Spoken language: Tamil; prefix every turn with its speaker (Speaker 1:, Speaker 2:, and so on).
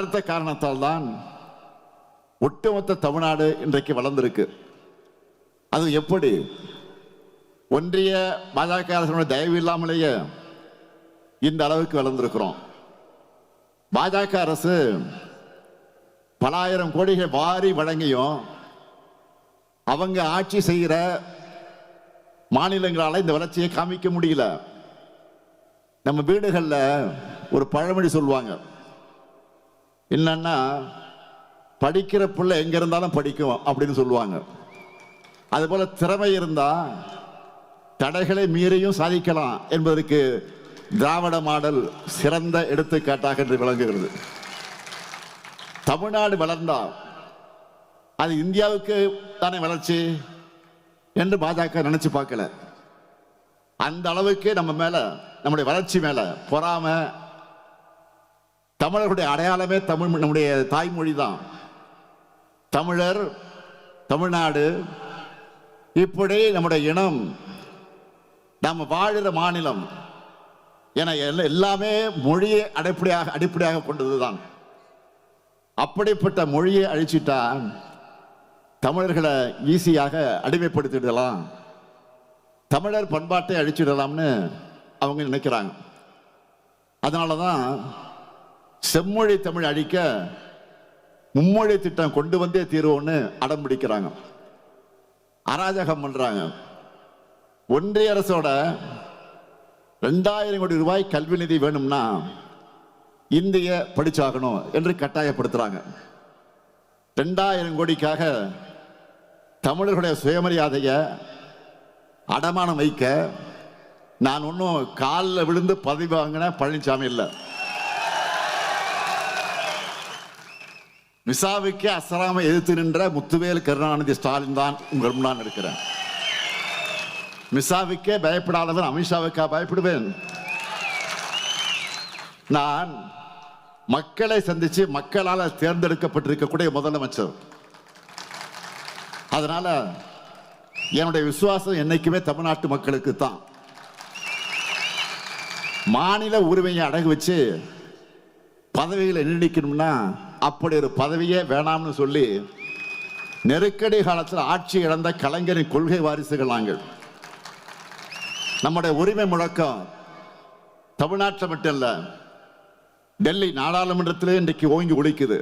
Speaker 1: அடுத்த காரணத்தால் தான் ஒட்டுமொத்த தமிழ்நாடு இன்றைக்கு வளர்ந்திருக்கு. அது எப்படி? ஒன்றிய பாஜக அரசுடைய தயவு இல்லாமலேயே இந்த அளவுக்கு வளர்ந்திருக்கிறோம். பாஜக அரசு பல ஆயிரம் கோடிகள் வாரி வழங்கியும் அவங்க ஆட்சி செய்கிற மாநிலங்களால் இந்த வளர்ச்சியை காமிக்க முடியல. நம்ம வீடுகளில் ஒரு பழமொழி சொல்லுவாங்க, என்னன்னா படிக்கிற பிள்ளை எங்க இருந்தாலும் படிக்கும் அப்படின்னு சொல்லுவாங்க. அதுபோல திறமை இருந்தா தடைகளை மீறியும் சாதிக்கலாம் என்பதற்கு திராவிட மாடல் சிறந்த எடுத்துக்காட்டாக என்று விளங்குகிறது. தமிழ்நாடு வளர்ந்தா அது இந்தியாவுக்கு தானே வளர்ச்சி என்று பாஜக நினைச்சு பார்க்கல. அந்த அளவுக்கு நம்ம மேல, நம்முடைய வளர்ச்சி மேல பொறாமை. தமிழர்களுடைய அடையாளமே தமிழ், நம்முடைய தாய்மொழி தான். தமிழர், தமிழ்நாடு, இப்படி நம்முடைய இனம், நாம் வாழுகிற மாநிலம் என எல்லாமே மொழியை அடிப்படையாக கொண்டதுதான். அப்படிப்பட்ட மொழியை அழிச்சிட்டா தமிழர்களை ஈஸியாக அடிமைப்படுத்திடலாம், தமிழர் பண்பாட்டை அழிச்சிடலாம்னு அவங்க நினைக்கிறாங்க. அதனாலதான் செம்மொழி தமிழ் அழிக்க மும்மொழி திட்டம் கொண்டு வந்தே தீர்வோன்னு அடம் பிடிக்கிறாங்க, அராஜகம் பண்றாங்க. ஒன்றிய அரசோட 2000 கோடி ரூபாய் கல்வி நிதி வேணும்னா இந்திய படிச்சாகணும் என்று கட்டாயப்படுத்துறாங்க. 2000 கோடிக்காக தமிழர்களுடைய சுயமரியாதையை அடமானம் வைக்க நான் ஒன்றும் காலில் விழுந்து பதவி வாங்கின பழனிசாமி இல்லை. விசாவுக்கு அசராம எதிர்த்து நின்ற முத்துவேல் கருணாநிதி ஸ்டாலின் தான் உங்கள் முன்னால் இருக்கிறேன். மிசாவுக்கே பயப்படாதவன் அமித்ஷாவுக்கா பயப்படுவேன்? நான் மக்களை சந்திச்சு மக்களால் தேர்ந்தெடுக்கப்பட்டிருக்கக்கூடிய முதலமைச்சர். அதனால என்னுடைய விசுவாசம் என்னைக்குமே தமிழ்நாட்டு மக்களுக்கு தான். மாநில உரிமையை அடகு வச்சு பதவிகளை நீடிக்கணும்னா அப்படி ஒரு பதவியே வேணாம்னு சொல்லி நெருக்கடி காலத்தில் ஆட்சி இழந்த கலைஞரின் கொள்கை வாரிசுகள் நாங்கள். நம்முடைய உரிமை முழக்கம் தமிழ்நாட்டில் மட்டும் இல்ல, டெல்லி நாடாளுமன்றத்திலே இன்றைக்கு ஓங்கி ஒலிக்குது.